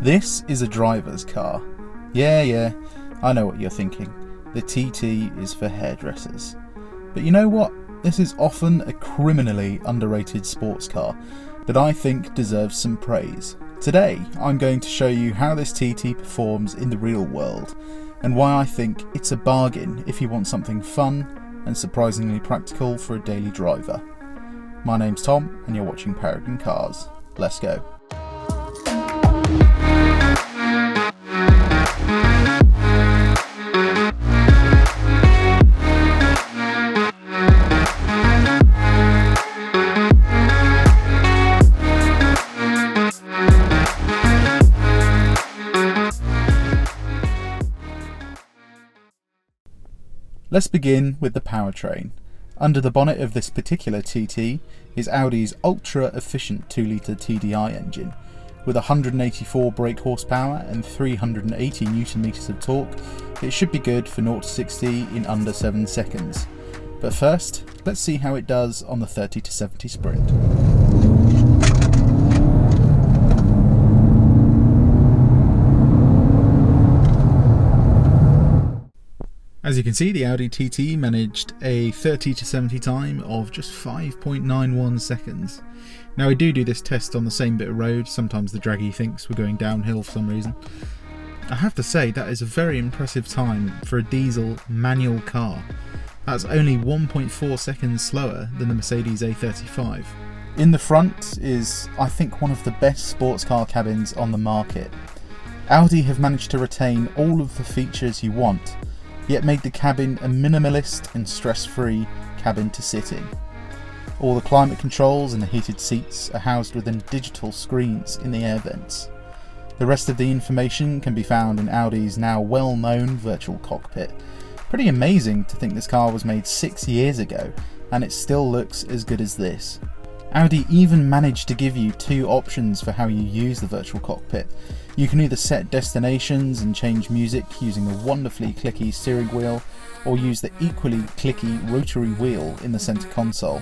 This is a driver's car. Yeah, I know what you're thinking. The TT is for hairdressers. But you know what? This is often a criminally underrated sports car that I think deserves some praise. Today, I'm going to show you how this TT performs in the real world, and why I think it's a bargain if you want something fun and surprisingly practical for a daily driver. My name's Tom, and you're watching Paragon Cars. Let's go. Let's begin with the powertrain. Under the bonnet of this particular TT is Audi's ultra-efficient 2-litre TDI engine. With 184 brake horsepower and 380 Nm of torque, it should be good for 0 to 60 in under 7 seconds. But first, let's see how it does on the 30 to 70 sprint. As you can see, the Audi TT managed a 30 to 70 time of just 5.91 seconds. Now I do this test on the same bit of road. Sometimes the draggy thinks we're going downhill for some reason. I have to say that is a very impressive time for a diesel manual car. That's only 1.4 seconds slower than the Mercedes A35. In the front is, I think, one of the best sports car cabins on the market. Audi have managed to retain all of the features you want, yet made the cabin a minimalist and stress-free cabin to sit in. All the climate controls and the heated seats are housed within digital screens in the air vents. The rest of the information can be found in Audi's now well-known virtual cockpit. Pretty amazing to think this car was made 6 years ago and it still looks as good as this. Audi even managed to give you 2 options for how you use the virtual cockpit. You can either set destinations and change music using the wonderfully clicky steering wheel, or use the equally clicky rotary wheel in the centre console.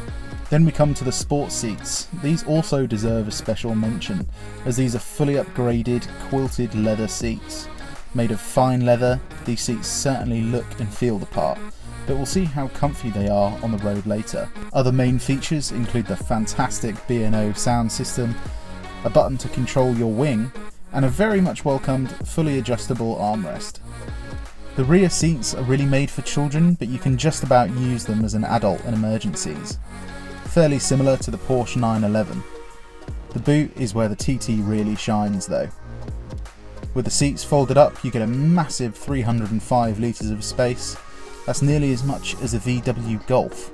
Then we come to the sports seats. These also deserve a special mention, as these are fully upgraded quilted leather seats. Made of fine leather, these seats certainly look and feel the part, but we'll see how comfy they are on the road later. Other main features include the fantastic B&O sound system, a button to control your wing, and a very much welcomed fully adjustable armrest. The rear seats are really made for children, but you can just about use them as an adult in emergencies. Fairly similar to the Porsche 911. The boot is where the TT really shines though. With the seats folded up, you get a massive 305 litres of space. That's nearly as much as a VW Golf.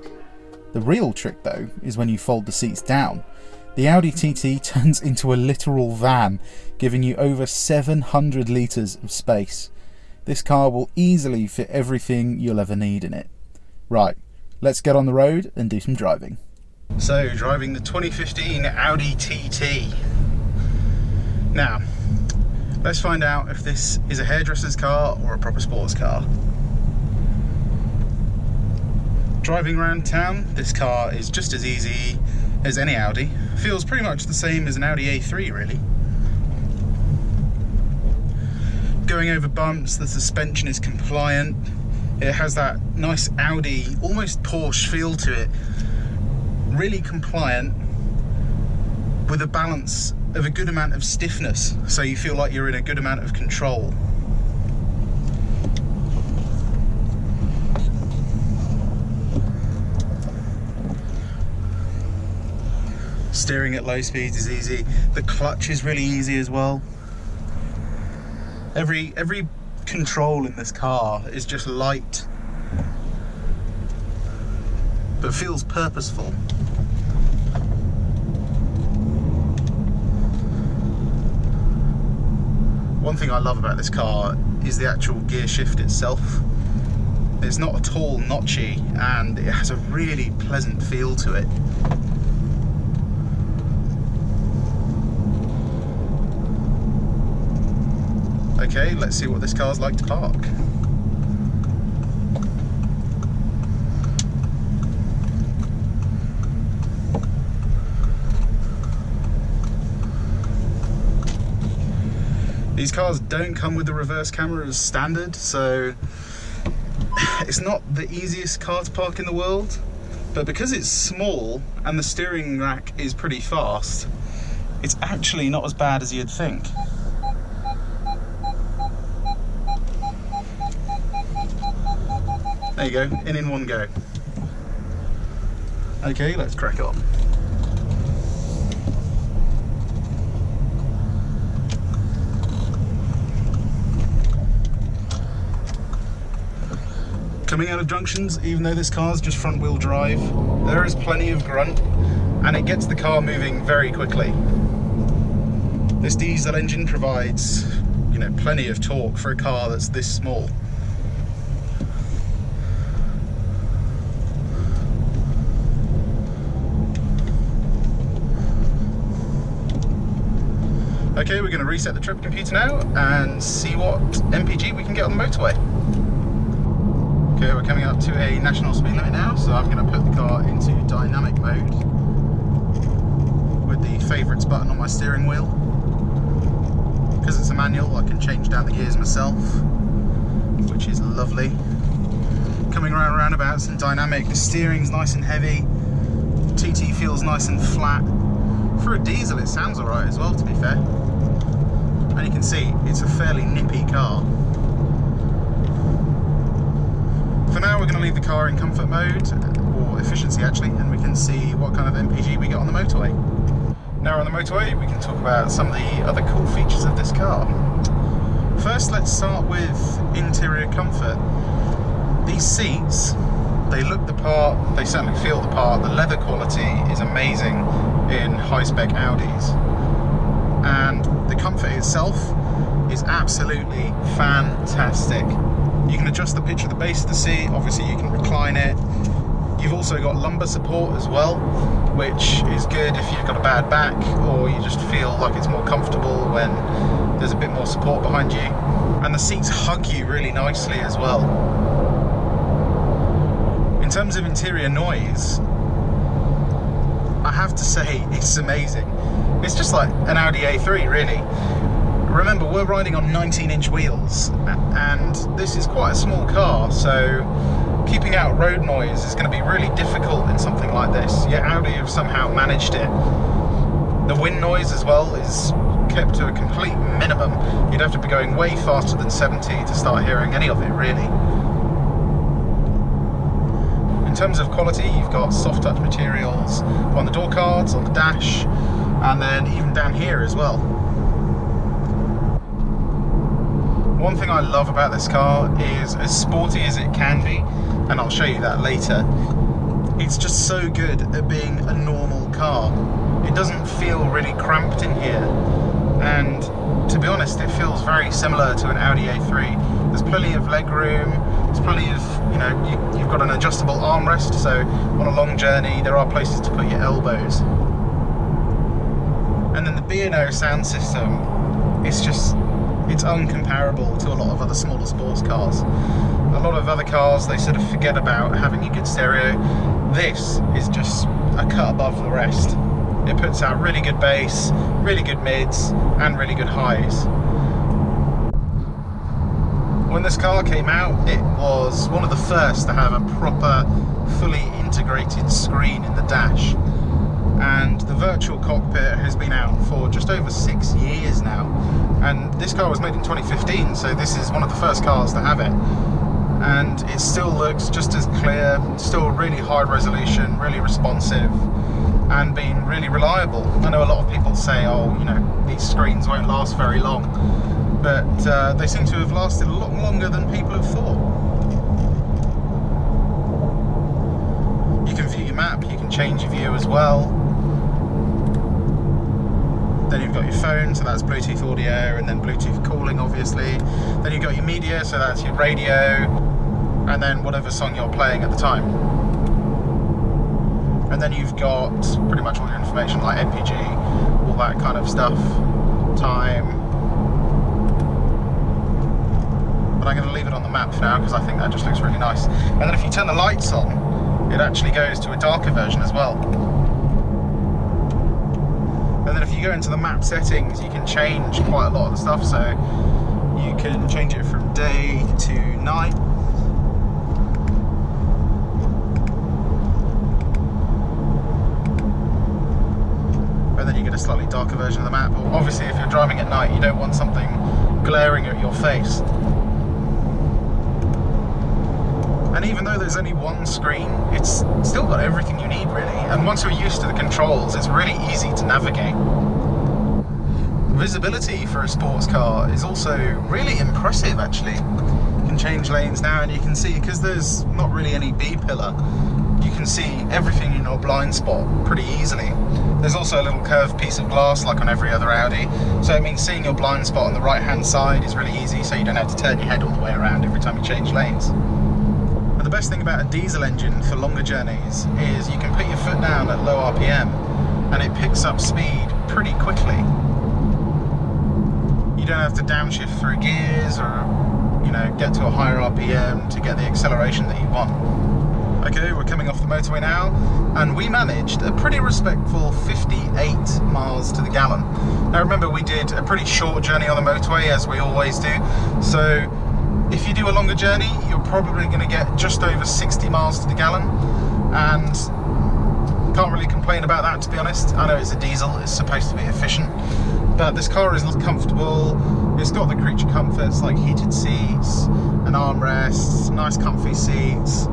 The real trick though is when you fold the seats down. The Audi TT turns into a literal van, giving you over 700 litres of space. This car will easily fit everything you'll ever need in it. Right, let's get on the road and do some driving. So, driving the 2015 Audi TT. Now, let's find out if this is a hairdresser's car or a proper sports car. Driving around town, this car is just as easy as any Audi. Feels pretty much the same as an Audi A3 really. Going over bumps, the suspension is compliant. It has that nice Audi, almost Porsche feel to it. Really compliant with a balance of a good amount of stiffness, so you feel like you're in a good amount of control. Steering at low speeds is easy. The clutch is really easy as well. Every control in this car is just light, but feels purposeful. One thing I love about this car is the actual gear shift itself. It's not at all notchy and it has a really pleasant feel to it. Okay, let's see what this car's like to park. These cars don't come with the reverse camera as standard, so it's not the easiest car to park in the world, but because it's small and the steering rack is pretty fast, it's actually not as bad as you'd think. There you go, in one go. Okay, let's crack on. Coming out of junctions, even though this car's just front wheel drive, there is plenty of grunt and it gets the car moving very quickly. This diesel engine provides, you know, plenty of torque for a car that's this small. Okay, we're going to reset the trip computer now and see what MPG we can get on the motorway. Okay, we're coming up to a national speed limit now, so I'm going to put the car into dynamic mode with the favourites button on my steering wheel. Because it's a manual, I can change down the gears myself, which is lovely. Coming around roundabouts and dynamic, the steering's nice and heavy, TT feels nice and flat. For a diesel it sounds alright as well, to be fair. And you can see, it's a fairly nippy car. For now, we're going to leave the car in comfort mode, or efficiency actually, and we can see what kind of MPG we get on the motorway. Now on the motorway, we can talk about some of the other cool features of this car. First, let's start with interior comfort. These seats, they look the part, they certainly feel the part. The leather quality is amazing in high-spec Audis. And the comfort itself is absolutely fantastic. You can adjust the pitch of the base of the seat, obviously you can recline it. You've also got lumbar support as well, which is good if you've got a bad back or you just feel like it's more comfortable when there's a bit more support behind you. And the seats hug you really nicely as well. In terms of interior noise, I have to say it's amazing. It's just like an Audi A3 really. Remember, we're riding on 19-inch wheels and this is quite a small car, so keeping out road noise is going to be really difficult in something like this. Yet Audi have somehow managed it. The wind noise as well is kept to a complete minimum. You'd have to be going way faster than 70 to start hearing any of it really. In terms of quality, you've got soft touch materials on the door cards, on the dash, and then even down here as well. One thing I love about this car is, as sporty as it can be, and I'll show you that later, it's just so good at being a normal car. It doesn't feel really cramped in here, and to be honest, it feels very similar to an Audi A3. There's plenty of leg room, there's plenty of, you know, you've got an adjustable armrest, so on a long journey there are places to put your elbows. And then the B&O sound system, it's uncomparable to a lot of other smaller sports cars. A lot of other cars, they sort of forget about having a good stereo. This is just a cut above the rest. It puts out really good bass, really good mids, and really good highs. When this car came out, it was one of the first to have a proper, fully integrated screen in the dash. And the virtual cockpit has been out for just over 6 years now. And this car was made in 2015, so this is one of the first cars to have it. And it still looks just as clear, still really high resolution, really responsive, and being really reliable. I know a lot of people say, oh, you know, these screens won't last very long, but they seem to have lasted a lot longer than people have thought. You can view your map, you can change your view as well. Then you've got your phone, so that's Bluetooth audio, and then Bluetooth calling obviously. Then you've got your media, so that's your radio, and then whatever song you're playing at the time. And then you've got pretty much all your information like MPG, all that kind of stuff, time. But I'm going to leave it on the map for now because I think that just looks really nice. And then if you turn the lights on, it actually goes to a darker version as well. And then if you go into the map settings, you can change quite a lot of the stuff. So you can change it from day to night. And then you get a slightly darker version of the map. Obviously, if you're driving at night, you don't want something glaring at your face. And even though there's only one screen, it's still got everything you need, really. And once you're used to the controls, it's really easy to navigate. Visibility for a sports car is also really impressive, actually. You can change lanes now, and you can see, because there's not really any B-pillar, you can see everything in your blind spot pretty easily. There's also a little curved piece of glass like on every other Audi, so it means seeing your blind spot on the right hand side is really easy, so you don't have to turn your head all the way around every time you change lanes. And the best thing about a diesel engine for longer journeys is you can put your foot down at low RPM and it picks up speed pretty quickly. You don't have to downshift through gears or, you know, get to a higher RPM to get the acceleration that you want. Okay, we're coming off the motorway now, and we managed a pretty respectful 58 miles to the gallon. Now remember, we did a pretty short journey on the motorway, as we always do, so if you do a longer journey, you're probably going to get just over 60 miles to the gallon, and can't really complain about that, to be honest. I know it's a diesel, it's supposed to be efficient, but this car is comfortable. It's got the creature comforts like heated seats and armrests, nice comfy seats,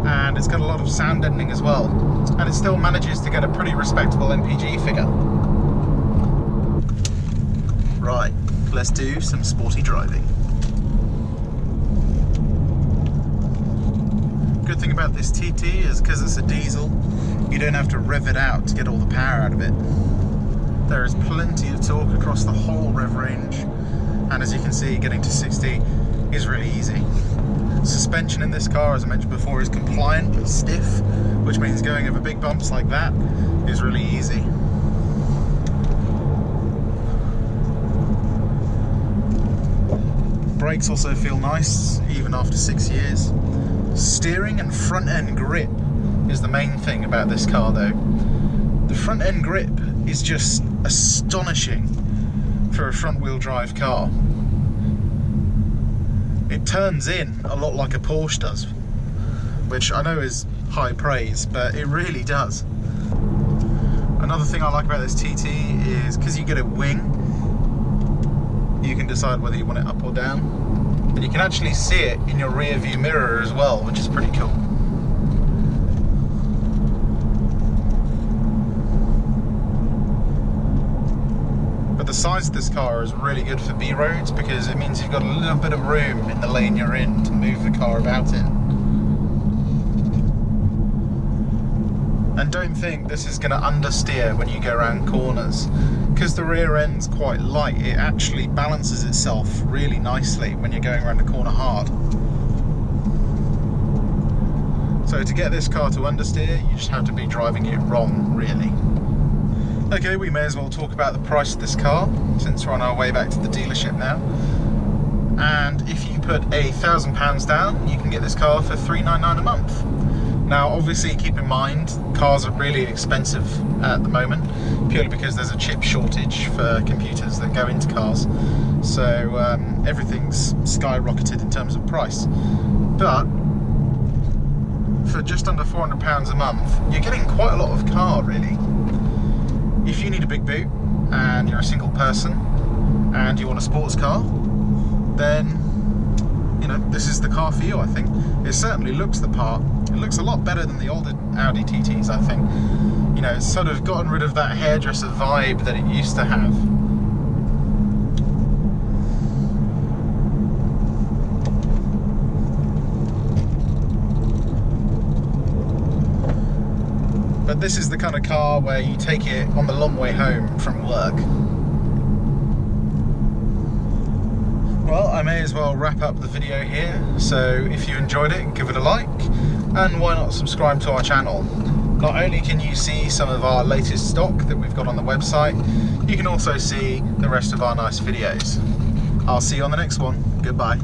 and it's got a lot of sound deadening as well, and it still manages to get a pretty respectable MPG figure. Right, let's do some sporty driving. Good thing about this TT is because it's a diesel, you don't have to rev it out to get all the power out of it. There is plenty of torque across the whole rev range, and as you can see, getting to 60 is really easy. Suspension in this car, as I mentioned before, is compliant but stiff, which means going over big bumps like that is really easy. Brakes also feel nice, even after 6 years. Steering and front end grip is the main thing about this car though. The front end grip is just astonishing for a front wheel drive car. It turns in a lot like a Porsche does, which I know is high praise, but it really does. Another thing I like about this TT is because you get a wing, you can decide whether you want it up or down, and you can actually see it in your rear view mirror as well, which is pretty cool. But the size of this car is really good for B roads because it means you've got a little bit of room in the lane you're in to move the car about in. And don't think this is going to understeer when you go around corners, because the rear end's quite light. It actually balances itself really nicely when you're going around a corner hard. So to get this car to understeer, you just have to be driving it wrong, really. Okay, we may as well talk about the price of this car, since we're on our way back to the dealership now. And if you put £1,000 down, you can get this car for $399 a month. Now, obviously, keep in mind, cars are really expensive at the moment, purely because there's a chip shortage for computers that go into cars. So everything's skyrocketed in terms of price. But for just under £400 a month, you're getting quite a lot of car, really. If you need a big boot and you're a single person and you want a sports car, then, you know, this is the car for you, I think. It certainly looks the part. It looks a lot better than the older Audi TTs, I think. You know, it's sort of gotten rid of that hairdresser vibe that it used to have. But this is the kind of car where you take it on the long way home from work. Well, I may as well wrap up the video here, so if you enjoyed it, give it a like, and why not subscribe to our channel. Not only can you see some of our latest stock that we've got on the website, you can also see the rest of our nice videos. I'll see you on the next one. Goodbye.